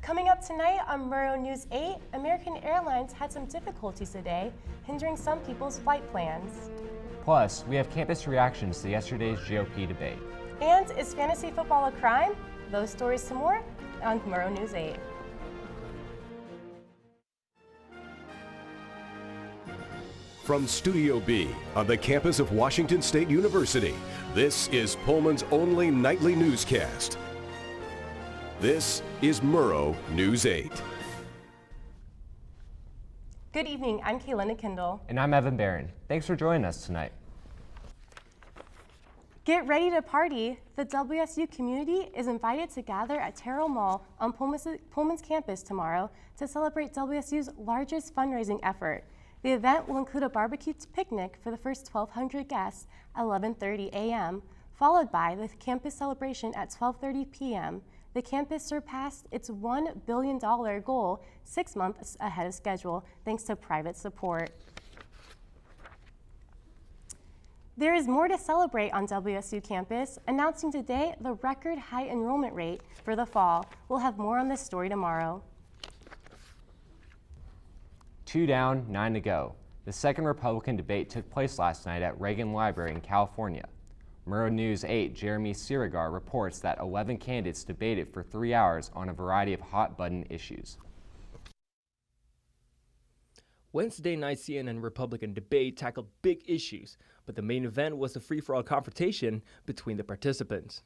Coming up tonight on Murrow News 8, American Airlines had some difficulties today, hindering some people's flight plans. Plus, we have campus reactions to yesterday's GOP debate. And is fantasy football a crime? Those stories and more on Murrow News 8. From Studio B on the campus of Washington State University, this is Pullman's only nightly newscast. This is Murrow News 8. Good evening, I'm Kaylina Kendall. And I'm Evan Barron. Thanks for joining us tonight. Get ready to party. The WSU community is invited to gather at Terrell Mall on Pullman's campus tomorrow to celebrate WSU's largest fundraising effort. The event will include a barbecue picnic for the first 1,200 guests at 11:30 a.m., followed by the campus celebration at 12:30 p.m. The campus surpassed its $1 billion goal 6 months ahead of schedule, thanks to private support. There is more to celebrate on WSU campus, announcing today the record high enrollment rate for the fall. We'll have more on this story tomorrow. 2 down, 9 to go. The second Republican debate took place last night at Reagan Library in California. Murrow News 8 Jeremy Sirigar reports that 11 candidates debated for 3 hours on a variety of hot-button issues. Wednesday night CNN Republican debate tackled big issues, but the main event was a free-for-all confrontation between the participants.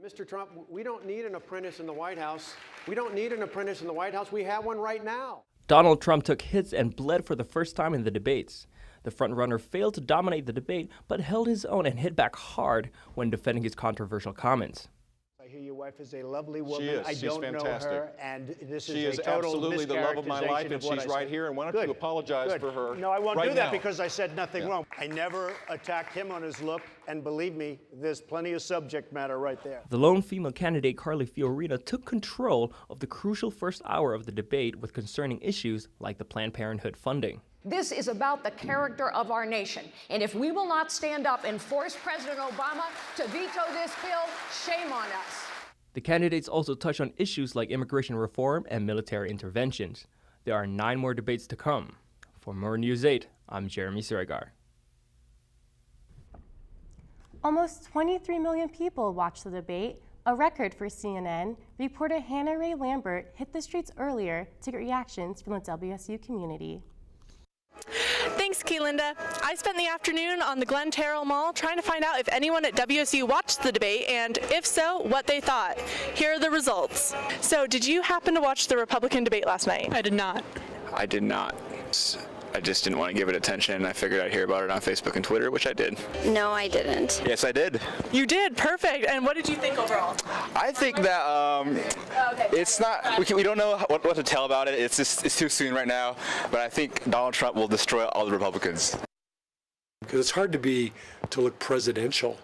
Mr. Trump, we don't need an apprentice in the White House. We don't need an apprentice in the White House. We have one right now. Donald Trump took hits and bled for the first time in the debates. The frontrunner failed to dominate the debate, but held his own and hit back hard when defending his controversial comments. I hear your wife is a lovely woman. She is. I She's don't fantastic. know her, and this she is is a total absolutely the love of my life, and mischaracterization of what she's I right said. here. And why don't Good. you apologize Good. for her? No, I won't right do that now. because I said nothing wrong. I never attacked him on his look, and believe me, there's plenty of subject matter right there. The lone female candidate, Carly Fiorina, took control of the crucial first hour of the debate with concerning issues like the Planned Parenthood funding. This is about the character of our nation. And if we will not stand up and force President Obama to veto this bill, shame on us. The candidates also touched on issues like immigration reform and military interventions. There are 9 more debates to come. For Murrow News 8, I'm Jeremy Sirigar. Almost 23 million people watched the debate, a record for CNN. Reporter Hannah Ray Lambert hit the streets earlier to get reactions from the WSU community. Thanks, Kaylinda. I spent the afternoon on the Glen Terrell Mall trying to find out if anyone at WSU watched the debate, and if so, what they thought. Here are the results. So, did you happen to watch the Republican debate last night? I did not. I did not. I just didn't want to give it attention. I figured I'd hear about it on Facebook and Twitter, which I did. No, I didn't. Yes, I did. You did? Perfect. And what did you think overall? I think that it's not, we don't know what to tell about it. It's too soon right now, but I think Donald Trump will destroy all the Republicans. Because it's hard to look presidential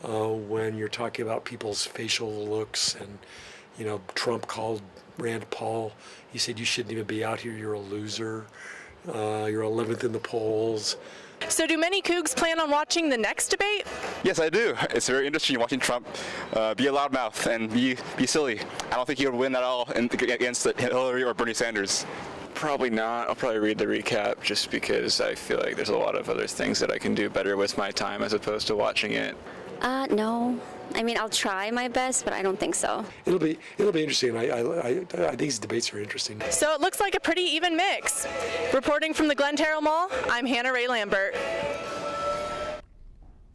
when you're talking about people's facial looks. And, you know, Trump called Rand Paul. He said, you shouldn't even be out here. You're a loser. You're 11th in the polls. So do many Cougs plan on watching the next debate? Yes, I do. It's very interesting watching Trump be a loudmouth and be silly. I don't think he would win at all against Hillary or Bernie Sanders. Probably not. I'll probably read the recap just because I feel like there's a lot of other ththink that I can do better with my time as opposed to watching it. No. I mean, I'll try my best, but I don't think so. It'll be interesting. I think these debates are interesting. So it looks like a pretty even mix. Reporting from the Glen Terrell Mall, I'm Hannah Ray Lambert.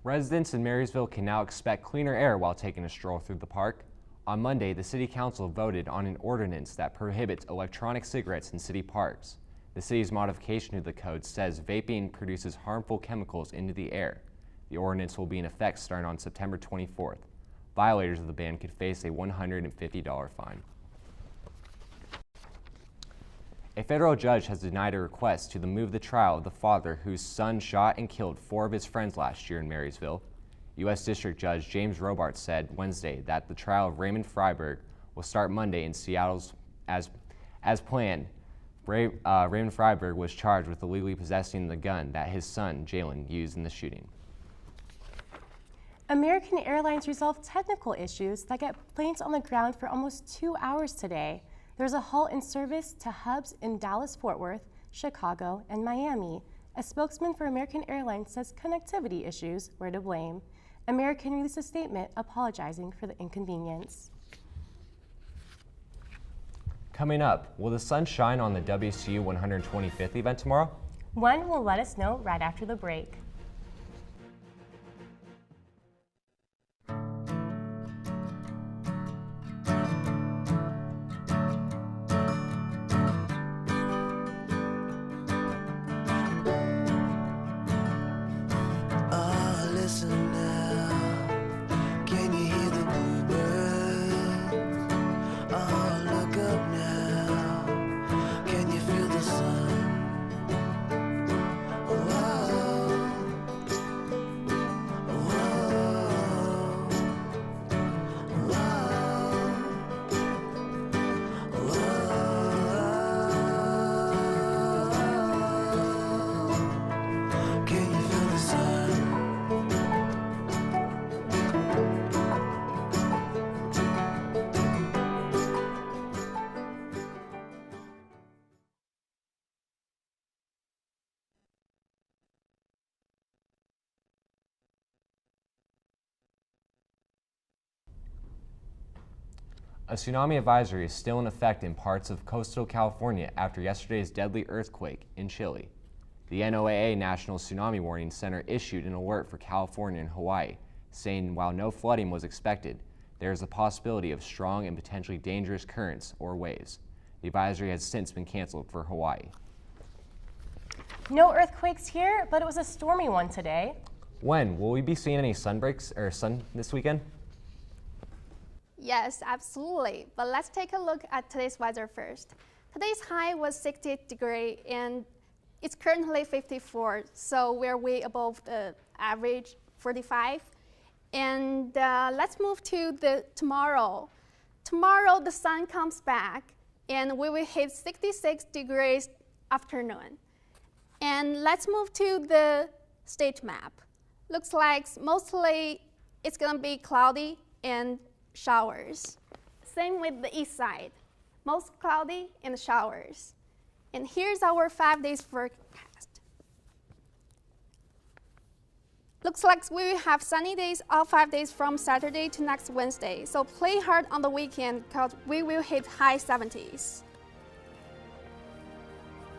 Residents in Marysville can now expect cleaner air while taking a stroll through the park. On Monday, the City Council voted on an ordinance that prohibits electronic cigarettes in city parks. The city's modification to the code says vaping produces harmful chemicals into the air. The ordinance will be in effect starting on September 24th. Violators of the ban could face a $150 fine. A federal judge has denied a request to move the trial of the father whose son shot and killed 4 of his friends last year in Marysville. U.S. District Judge James Robart said Wednesday that the trial of Raymond Freiberg will start Monday in Seattle's as planned. Raymond Freiberg was charged with illegally possessing the gun that his son, Jalen, used in the shooting. American Airlines resolved technical issues that kept planes on the ground for almost 2 hours today. There's a halt in service to hubs in Dallas, Fort Worth, Chicago, and Miami. A spokesman for American Airlines says connectivity issues were to blame. American released a statement apologizing for the inconvenience. Coming up, will the sun shine on the WSU 125th event tomorrow? One will let us know right after the break. A tsunami advisory is still in effect in parts of coastal California after yesterday's deadly earthquake in Chile. The NOAA National Tsunami Warning Center issued an alert for California and Hawaii, saying while no flooding was expected, there is a possibility of strong and potentially dangerous currents or waves. The advisory has since been canceled for Hawaii. No earthquakes here, but it was a stormy one today. When will we be seeing any sunbreaks or sun this weekend? Yes, absolutely. But let's take a look at today's weather first. Today's high was 60 degrees and it's currently 54, so we're way above the average 45. And let's move to tomorrow. Tomorrow the sun comes back and we will hit 66 degrees afternoon. And let's move to the state map. Looks like mostly it's gonna be cloudy and showers. Same with the east side, most cloudy and showers. And here's our 5 days forecast. Looks like we will have sunny days all 5 days from Saturday to next Wednesday. So play hard on the weekend because we will hit high 70s.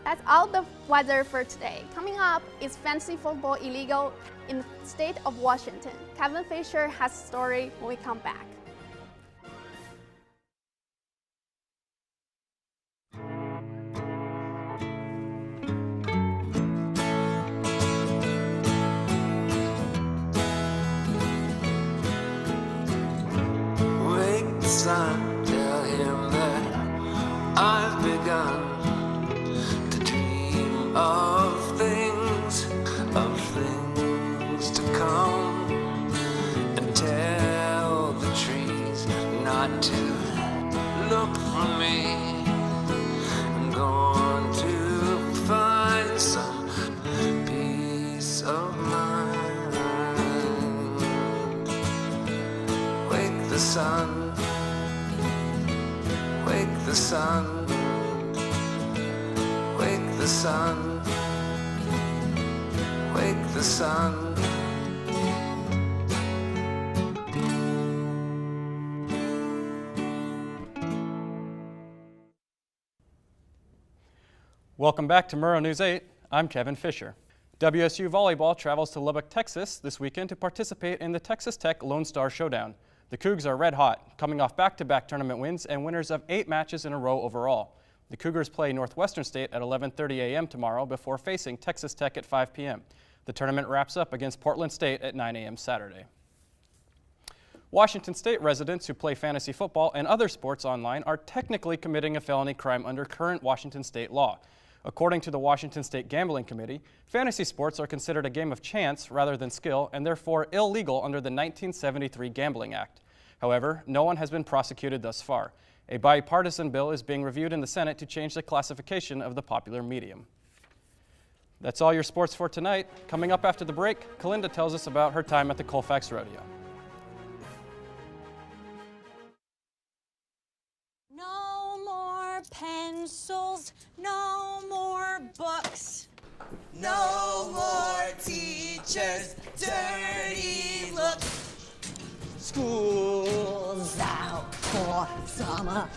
That's all the weather for today. Coming up is fantasy football illegal in the state of Washington. Kevin Fisher has a story when we come back. Son, tell him that I've begun to dream of things to come, and tell the trees not to look for me. I'm going to find some peace of mind. Wake the sun. Wake the sun, wake the sun, wake the sun. Welcome back to Murrow News 8. I'm Kevin Fisher. WSU Volleyball travels to Lubbock, Texas this weekend to participate in the Texas Tech Lone Star Showdown. The Cougs are red hot, coming off back-to-back tournament wins and winners of 8 matches in a row overall. The Cougars play Northwestern State at 11:30 a.m. tomorrow before facing Texas Tech at 5 p.m. The tournament wraps up against Portland State at 9 a.m. Saturday. Washington State residents who play fantasy football and other sports online are technically committing a felony crime under current Washington State law. According to the Washington State Gambling Committee, fantasy sports are considered a game of chance rather than skill and therefore illegal under the 1973 Gambling Act. However, no one has been prosecuted thus far. A bipartisan bill is being reviewed in the Senate to change the classification of the popular medium. That's all your sports for tonight. Coming up after the break, Kalinda tells us about her time at the Colfax Rodeo. No more No more teachers, dirty looks. School's out for summer.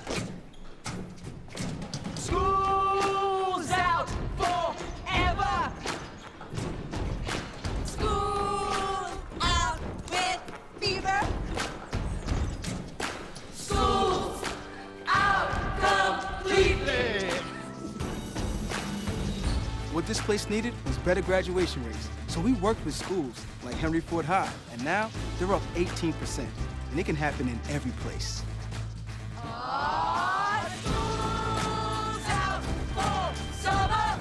School's out forever. School's out with fever. School's out completely. What this place needed was better graduation rates. So we worked with schools like Henry Ford High, and now they're up 18%. And it can happen in every place. School's out for summer.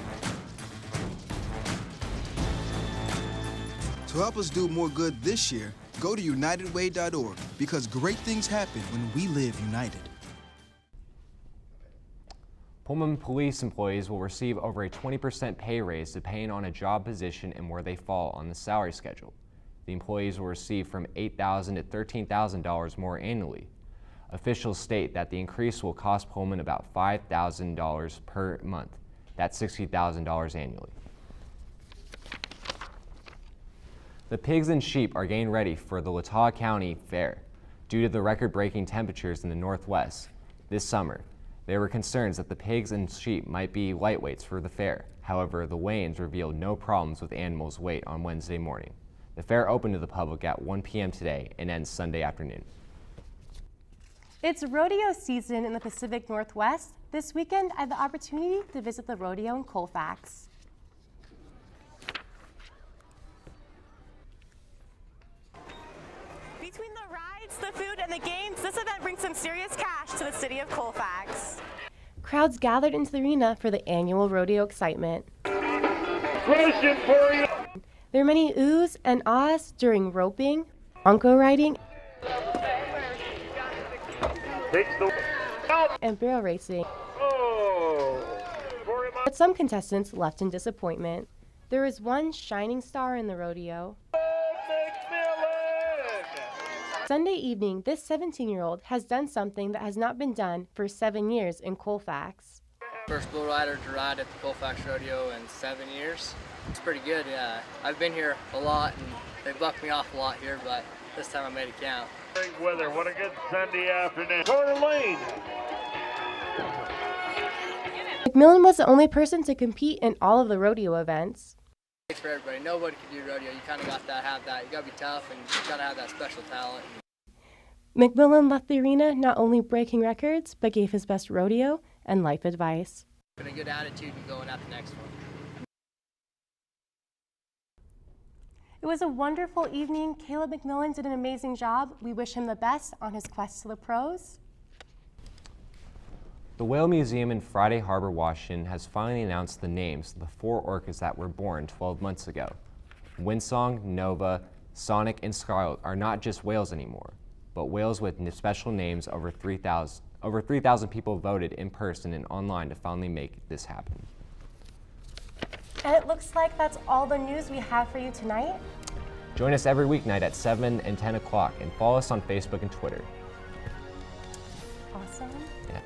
To help us do more good this year, go to unitedway.org, because great things happen when we live united. Pullman police employees will receive over a 20% pay raise depending on a job position and where they fall on the salary schedule. The employees will receive from $8,000 to $13,000 more annually. Officials state that the increase will cost Pullman about $5,000 per month. That's $60,000 annually. The pigs and sheep are getting ready for the Latah County Fair. Due to the record-breaking temperatures in the Northwest this summer, there were concerns that the pigs and sheep might be lightweights for the fair. However, the weigh-ins revealed no problems with animals' weight on Wednesday morning. The fair opened to the public at 1 p.m. today and ends Sunday afternoon. It's rodeo season in the Pacific Northwest. This weekend, I had the opportunity to visit the rodeo in Colfax. Between the rides, the food, and the games, this event brings some serious cash to the city of Colfax. Crowds gathered into the arena for the annual rodeo excitement. Question for you. There are many oohs and ahs during roping, bronco riding, and barrel racing. But some contestants left in disappointment. There is one shining star in the rodeo. Sunday evening, this 17-year-old has done something that has not been done for 7 years in Colfax. First bull rider to ride at the Colfax Rodeo in 7 years. It's pretty good, yeah. I've been here a lot and they bucked me off a lot here, but this time I made it count. Great weather, what a good Sunday afternoon. Corner lane. McMillan was the only person to compete in all of the rodeo events. It's for everybody. Nobody can do rodeo. You kind of got to have that. You got to be tough and you got to have that special talent. McMillan left the arena not only breaking records, but gave his best rodeo and life advice. Put a good attitude and going at the next one. It was a wonderful evening. Caleb McMillan did an amazing job. We wish him the best on his quest to the pros. The Whale Museum in Friday Harbor, Washington has finally announced the names of the 4 orcas that were born 12 months ago. Windsong, Nova, Sonic, and Scarlet are not just whales anymore, but whales with special names. Over 3,000 people voted in person and online to finally make this happen. And it looks like that's all the news we have for you tonight. Join us every weeknight at 7 and 10 o'clock and follow us on Facebook and Twitter. Awesome. Yeah.